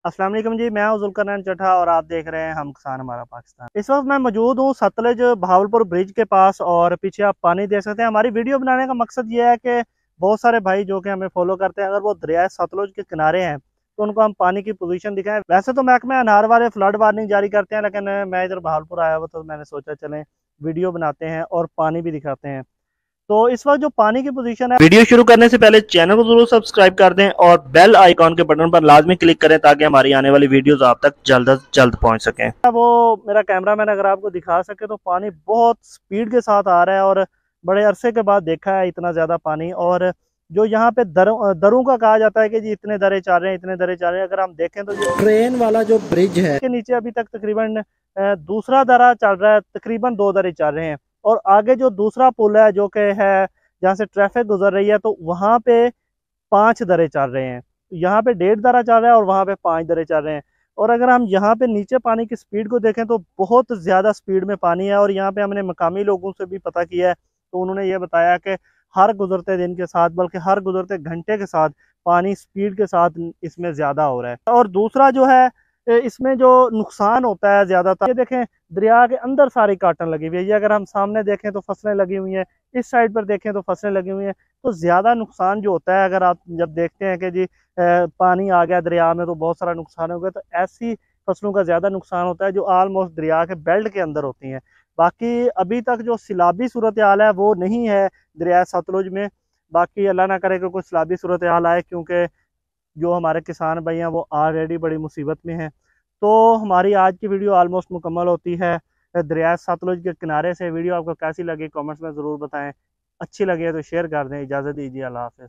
अस्सलाम वालेकुम जी, मैं हूं जुल्करनैन चट्ठा और आप देख रहे हैं हम किसान हमारा पाकिस्तान। इस वक्त मैं मौजूद हूं सतलुज बहावलपुर ब्रिज के पास और पीछे आप पानी देख सकते हैं। हमारी वीडियो बनाने का मकसद ये है कि बहुत सारे भाई जो कि हमें फॉलो करते हैं, अगर वो दरिया सतलुज के किनारे हैं तो उनको हम पानी की पोजीशन दिखाएं। वैसे तो महकमा अनहार वाले फ्लड वार्निंग जारी करते हैं, लेकिन मैं इधर बहावलपुर आया हुआ तो मैंने सोचा चलें वीडियो बनाते हैं और पानी भी दिखाते हैं। तो इस वक्त जो पानी की पोजीशन है, वीडियो शुरू करने से पहले चैनल को जरूर सब्सक्राइब कर दें और बेल आइकॉन के बटन पर लाजमी क्लिक करें ताकि हमारी आने वाली वीडियोस आप तक जल्द से जल्द पहुंच सकें। वो मेरा कैमरामैन अगर आपको दिखा सके तो पानी बहुत स्पीड के साथ आ रहा है और बड़े अरसे के बाद देखा है इतना ज्यादा पानी। और जो यहाँ पे दरों का कहा जाता है कि जी इतने दरे चल रहे हैं, इतने दरे चल रहे हैं। अगर हम देखें तो ये ट्रेन वाला जो ब्रिज है के नीचे अभी तक तकरीबन दूसरा दरा चल रहा है, तकरीबन 2 दरे चल रहे हैं। और आगे जो दूसरा पुल है जो कि है जहाँ से ट्रैफिक गुजर रही है, तो वहां पे 5 दरे चल रहे हैं। यहाँ पे 1.5 दरा चल रहा है और वहां पे 5 दरे चल रहे हैं। और अगर हम यहाँ पे नीचे पानी की स्पीड को देखें तो बहुत ज्यादा स्पीड में पानी है। और यहाँ पे हमने मकामी लोगों से भी पता किया है तो उन्होंने ये बताया कि हर गुजरते दिन के साथ, बल्कि हर गुजरते घंटे के साथ पानी स्पीड के साथ इसमें ज्यादा हो रहा है। और दूसरा जो है इसमें जो नुकसान होता है ज्यादातर, ये देखें दरिया के अंदर सारी काटन लगी हुई है। ये अगर हम सामने देखें तो फसलें लगी हुई हैं, इस साइड पर देखें तो फसलें लगी हुई हैं। तो ज्यादा नुकसान जो होता है, अगर आप जब देखते हैं कि जी पानी आ गया दरिया में तो बहुत सारा नुकसान हो गया, तो ऐसी फसलों का ज्यादा नुकसान होता है जो ऑलमोस्ट दरिया के बेल्ट के अंदर होती हैं। बाकी अभी तक जो सैलाबी सूरत हाल है वो नहीं है दरिया सतलुज में। बाकी अल्लाह ना करे कि कोई सैलाबी सूरत हाल आए, क्योंकि जो हमारे किसान भाई हैं वो ऑलरेडी बड़ी मुसीबत में हैं। तो हमारी आज की वीडियो ऑलमोस्ट मुकम्मल होती है दरिया सतलुज के किनारे से। वीडियो आपको कैसी लगी कमेंट्स में ज़रूर बताएं। अच्छी लगी है तो शेयर कर दें। इजाज़त दीजिए, अल्लाह हाफ़िज़।